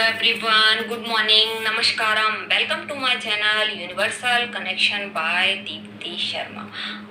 everyone, good morning, namaskaram, welcome to my channel Universal Connection by Deepti Sharma.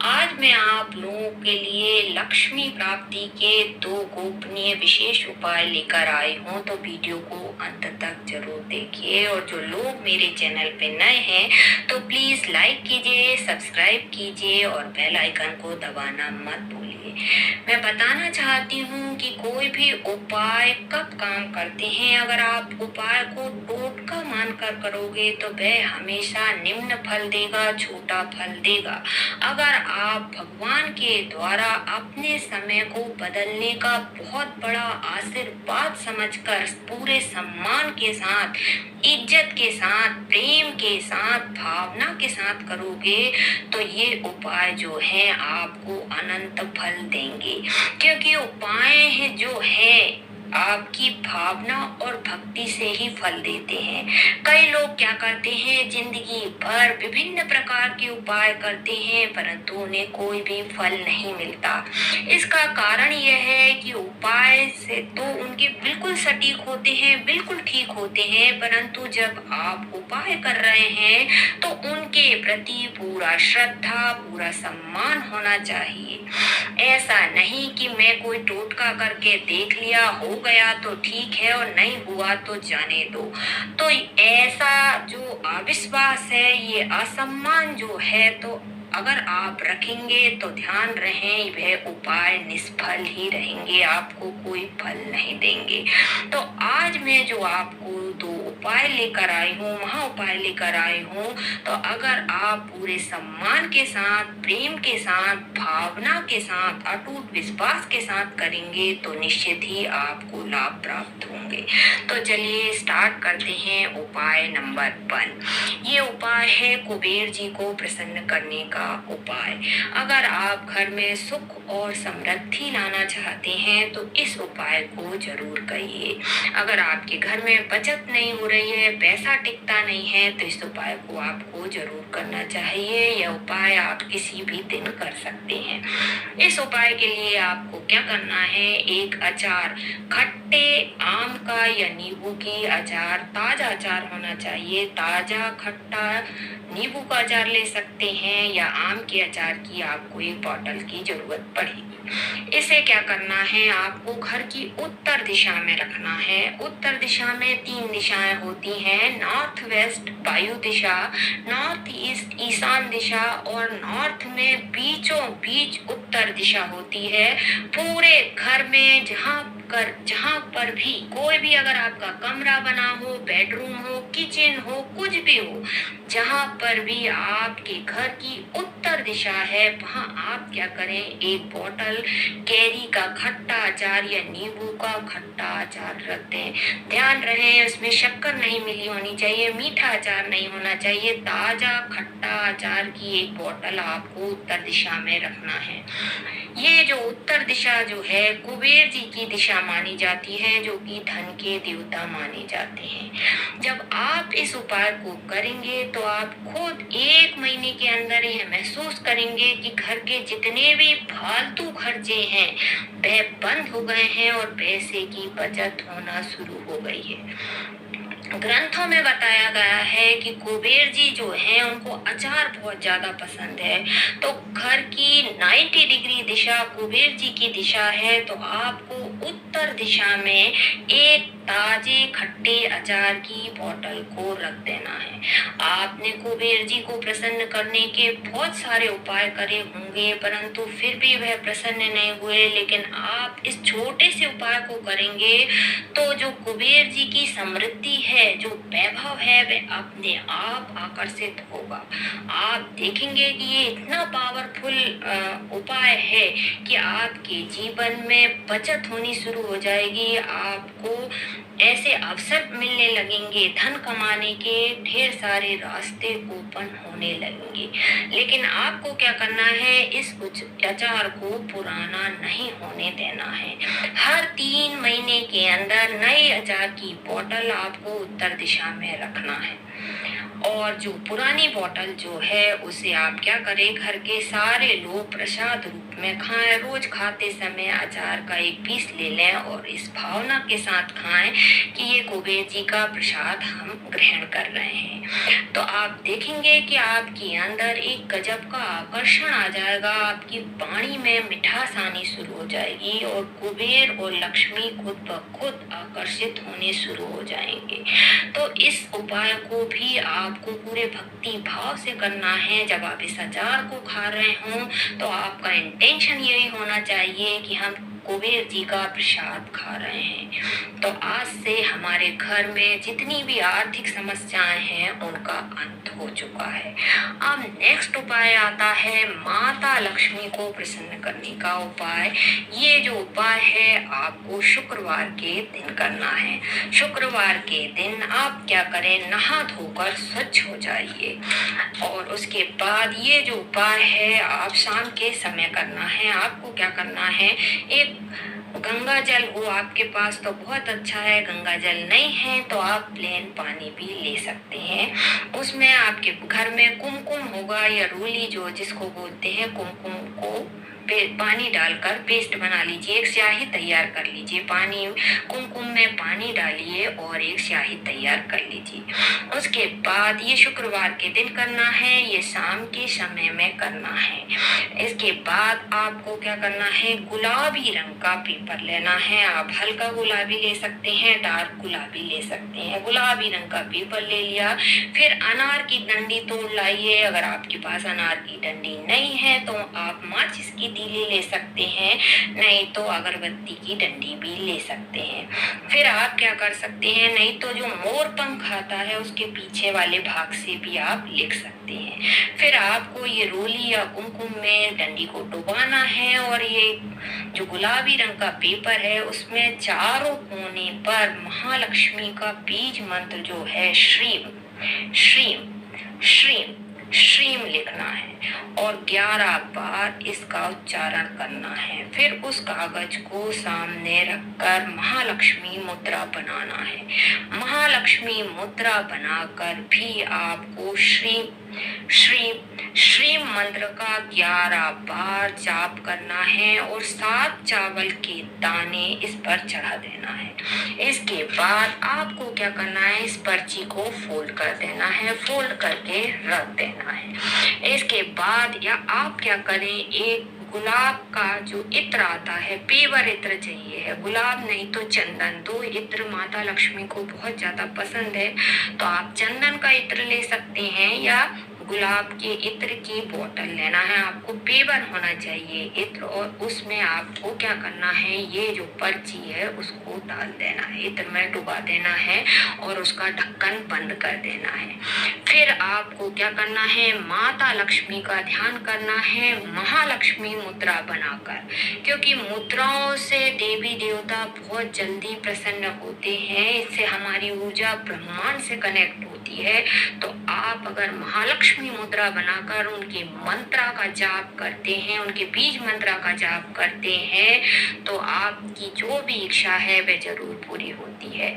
आज मैं आप लोगों के लिए लक्ष्मी प्राप्ति के 2 गोपनीय विशेष उपाय लेकर आई हूँ, तो वीडियो को अंत तक जरूर देखिए। और जो लोग मेरे चैनल पे नए हैं तो प्लीज लाइक कीजिए, सब्सक्राइब कीजिए और बेल आइकन को दबाना मत भूलिए। मैं बताना चाहती हूँ कि कोई भी उपाय कब काम करते हैं। अगर आप उपाय को टोटका मानकर करोगे तो वह हमेशा निम्न फल देगा, छोटा फल देगा। अगर आप भगवान के द्वारा अपने समय को बदलने का बहुत बड़ा आशीर्वाद समझकर पूरे सम्मान के साथ, इज्जत के साथ, प्रेम के साथ, भावना के साथ करोगे तो ये उपाय जो है आपको अनंत फल देंगे। क्योंकि उपाय है जो है आपकी भावना और भक्ति से ही फल देते हैं। कई लोग क्या करते हैं, जिंदगी भर विभिन्न प्रकार के उपाय करते हैं परंतु उन्हें कोई भी फल नहीं मिलता। इसका कारण यह है कि उपाय से तो उनके बिल्कुल सटीक होते हैं, बिल्कुल ठीक होते हैं, परंतु जब आप उपाय कर रहे हैं तो उनके प्रति पूरा श्रद्धा, पूरा सम्मान होना चाहिए। ऐसा नहीं कि मैं कोई टोटका करके देख लिया, हो गया तो ठीक है और नहीं हुआ तो जाने दो। तो ऐसा जो अविश्वास है, ये असम्मान जो है, तो अगर आप रखेंगे तो ध्यान रहे वह उपाय निष्फल ही रहेंगे, आपको कोई फल नहीं देंगे। तो आज मैं जो आपको 2 उपाय लेकर आई हूँ, महा उपाय लेकर आई हूँ, तो अगर आप पूरे सम्मान के साथ, प्रेम के साथ, भावना के साथ, अटूट विश्वास के साथ करेंगे तो निश्चित ही आपको लाभ प्राप्त होंगे। तो चलिए स्टार्ट करते हैं। उपाय नंबर 1, ये उपाय है कुबेर जी को प्रसन्न करने का उपाय। अगर आप घर में सुख और समृद्धि लाना चाहते हैं तो इस उपाय को जरूर करिए। अगर आपके घर में बचत नहीं हो रही है, पैसा टिकता नहीं है, तो इस उपाय को आपको जरूर करना चाहिए। यह उपाय आप किसी भी दिन कर सकते हैं। इस उपाय के लिए आपको क्या करना है, एक अचार, खट्टे आम का या नींबू की अचार, ताजा अचार होना चाहिए। ताजा खट्टा नींबू का अचार ले सकते हैं या आम के अचार की आपको एक बॉटल की जरूरत पड़ेगी। इसे क्या करना है, आपको घर की उत्तर दिशा में रखना है। उत्तर दिशा में 3 दिशाएं होती हैं, नॉर्थ वेस्ट वायु दिशा, नॉर्थ ईस्ट ईशान दिशा और नॉर्थ में बीचों बीच उत्तर दिशा होती है। पूरे घर में जहाँ पर भी कोई भी, अगर आपका कमरा बना हो, बेडरूम हो, किचन हो, कुछ भी हो, जहाँ पर भी आपके घर की उत्तर दिशा है, वहाँ आप क्या करें, एक बॉटल कैरी का खट्टा अचार या नींबू का खट्टा अचार रख दें। ध्यान रहे उसमें शक्कर नहीं मिली होनी चाहिए, मीठा अचार नहीं होना चाहिए। ताजा खट्टा अचार की एक बॉटल आपको उत्तर दिशा में रखना है। ये जो उत्तर दिशा जो है कुबेर जी की दिशा मानी जाती है, जो कि धन के देवता माने जाते हैं। जब आप इस उपाय को करेंगे तो आप खुद 1 महीने के अंदर यह महसूस करेंगे कि घर के जितने भी फालतू खर्चे हैं वह बंद हो गए हैं और पैसे की बचत होना शुरू हो गई है। ग्रंथों में बताया गया है कि कुबेर जी जो हैं उनको अचार बहुत ज्यादा पसंद है। तो घर की 90 डिग्री दिशा कुबेर जी की दिशा है, तो आपको उत्तर दिशा में एक ताजे खट्टे अचार की बोतल को रख देना है। आपने कुबेर जी को प्रसन्न करने के बहुत सारे उपाय करे होंगे परंतु फिर भी वह प्रसन्न नहीं हुए, लेकिन आप इस छोटे से उपाय को करेंगे तो जो कुबेर जी की समृद्धि है, जो वैभव है, वह अपने आप आकर्षित होगा। आप देखेंगे कि ये इतना पावरफुल उपाय है कि आपके जीवन में बचत होनी शुरू हो जाएगी। आपको ऐसे अवसर मिलने लगेंगे, धन कमाने के ढेर सारे रास्ते ओपन होने लगेंगे। लेकिन आपको क्या करना है, इस अचार को पुराना नहीं होने देना है। हर 3 महीने के अंदर नए अचार की बोतल आपको उत्तर दिशा में रखना है। और जो पुरानी बोतल जो है उसे आप क्या करें, घर के सारे लोग प्रसाद रूप में खाएं। रोज खाते समय अचार का एक पीस ले लें और इस भावना के साथ खाएं कि ये कुबेर जी का प्रसाद हम ग्रहण कर रहे हैं। तो आप देखेंगे कि आपके अंदर एक गजब का आकर्षण आ जाएगा, आपकी वाणी में मिठास आनी शुरू हो जाएगी और कुबेर और लक्ष्मी खुद ब खुद आकर्षित होने शुरू हो जाएंगे। तो इस उपाय को भी आपको पूरे भक्ति भाव से करना है। जब आप इस अचार को खा रहे हों तो आपका इंटेंशन यही होना चाहिए कि हम कुबेर जी का प्रसाद खा रहे हैं। तो आज से हमारे घर में जितनी भी आर्थिक समस्याएं हैं उनका अंत हो चुका है। अब नेक्स्ट उपाय आता है माता लक्ष्मी को प्रसन्न करने का उपाय। ये जो उपाय है आपको शुक्रवार के दिन करना है। शुक्रवार के दिन आप क्या करें, नहा धोकर स्वच्छ हो जाइए और उसके बाद ये जो उपाय है आप शाम के समय करना है। आपको क्या करना है, एक गंगा जल हो आपके पास तो बहुत अच्छा है, गंगा जल नहीं है तो आप प्लेन पानी भी ले सकते हैं। उसमें आपके घर में कुमकुम होगा या रूली जो जिसको बोलते हैं, कुमकुम को पानी डालकर पेस्ट बना लीजिए, एक स्याही तैयार कर लीजिए। पानी कुमकुम में पानी डालिए और एक स्याही तैयार कर लीजिए। उसके बाद ये शुक्रवार के दिन करना है, ये शाम के समय में करना है। इसके बाद आपको क्या करना है, गुलाबी रंग का पेपर लेना है। आप हल्का गुलाबी ले सकते हैं, डार्क गुलाबी ले सकते हैं। गुलाबी रंग का पेपर ले लिया, फिर अनार की डंडी तोड़ लाइए। अगर आपके पास अनार की डंडी नहीं है तो आप माचिस की तीली ले सकते हैं, नहीं तो अगरबत्ती की डंडी भी ले सकते हैं। फिर आप क्या कर सकते हैं, नहीं तो जो मोर पंख आता है उसके पीछे वाले भाग से भी आप लिख सकते हैं। फिर आपको ये रोली या कुमकुम में डंडी को डुबाना है और ये जो गुलाबी रंग का पेपर है उसमें चारों कोने पर महालक्ष्मी का बीज मंत्र जो है श्रीम श्रीम श्रीम श्रीम लिखना है और 11 बार इसका उच्चारण करना है। फिर उस कागज को सामने रखकर महालक्ष्मी मुद्रा बनाना है। महालक्ष्मी मुद्रा बनाकर भी आपको श्रीम श्रीम श्रीम मंत्र का 11 बार जाप करना है और 7 चावल के दाने इस पर चढ़ा देना है। इसके बाद आपको क्या करना है, इस पर्ची को फोल्ड कर देना है, फोल्ड करके रख देना है। इसके बाद या आप क्या करें, एक गुलाब का जो इत्र आता है, पेवर इत्र चाहिए है, गुलाब नहीं तो चंदन। दो इत्र माता लक्ष्मी को बहुत ज्यादा पसंद है, तो आप चंदन का इत्र ले सकते हैं या गुलाब के इत्र की बोतल लेना है। आपको पेवर होना चाहिए इत्र, और उसमें आपको क्या करना है, ये जो पर्ची है उसको डाल देना है, इत्र में डुबा देना है और उसका ढक्कन बंद कर देना है। फिर आपको क्या करना है, माता लक्ष्मी का ध्यान करना है महालक्ष्मी मुद्रा बनाकर, क्योंकि मुद्राओं से देवी देवता बहुत जल्दी प्रसन्न होते हैं। इससे हमारी ऊर्जा ब्रह्मांड से कनेक्ट होती है। तो आप अगर महालक्ष्मी मुद्रा बनाकर उनके मंत्रा का जाप करते हैं, उनके बीज मंत्रा का जाप करते हैं, तो आपकी जो भी इच्छा है वह जरूर पूरी होती है।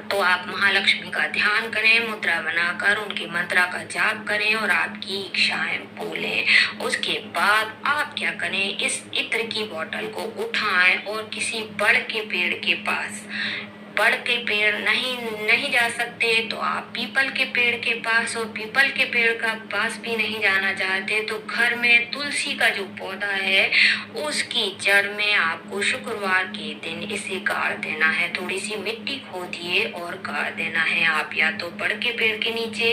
तो आप महालक्ष्मी का ध्यान करें, मुद्रा बनाकर उनके मंत्रा का जाप करें और आपकी इच्छाएं बोलें। उसके बाद आप क्या करें, इस इत्र की बोतल को उठाएं और किसी बड़ के पेड़ के पास, बड़ के पेड़ नहीं जा सकते तो आप पीपल के पेड़ के पास, और पीपल के पेड़ का पास भी नहीं जाना चाहते तो घर में तुलसी का जो पौधा है उसकी जड़ में आपको शुक्रवार के दिन इसे गाड़ देना है। थोड़ी सी मिट्टी खोदिए और गाड़ देना है। आप या तो बड़ के पेड़ के नीचे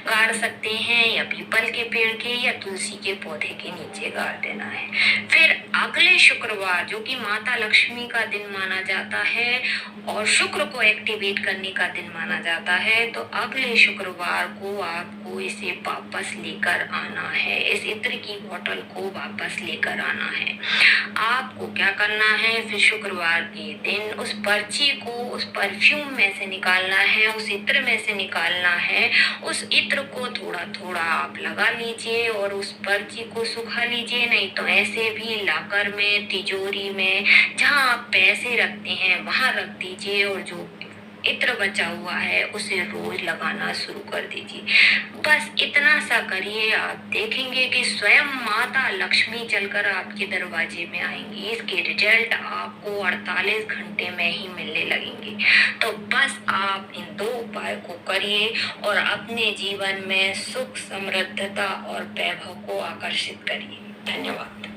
गाड़ सकते हैं या पीपल के पेड़ के या तुलसी के पौधे के नीचे गाड़ देना है। फिर अगले शुक्रवार, जो कि माता लक्ष्मी का दिन माना जाता है और शुक्र को एक्टिवेट करने का दिन माना जाता है, तो अगले शुक्रवार को आपको इसे वापस लेकर आना है। इस इत्र की बोतल को वापस लेकर आना है। आपको क्या करना है, फिर शुक्रवार के दिन उस पर्ची को उस परफ्यूम में से निकालना है, उस इत्र में से निकालना है। उस इत्र को थोड़ा थोड़ा आप लगा लीजिए और उस पर्ची को सुखा लीजिए, नहीं तो ऐसे भी लॉकर में, तिजोरी में, जहाँ आप पैसे रखते हैं वहां रख दीजिए। और जो इत्र बचा हुआ है उसे रोज लगाना शुरू कर दीजिए। बस इतना सा करिए, आप देखेंगे कि स्वयं माता लक्ष्मी चलकर आपके दरवाजे में आएंगी। इसके रिजल्ट आपको 48 घंटे में ही मिलने लगेंगे। तो बस आप इन 2 उपाय को करिए और अपने जीवन में सुख, समृद्धता और वैभव को आकर्षित करिए। धन्यवाद।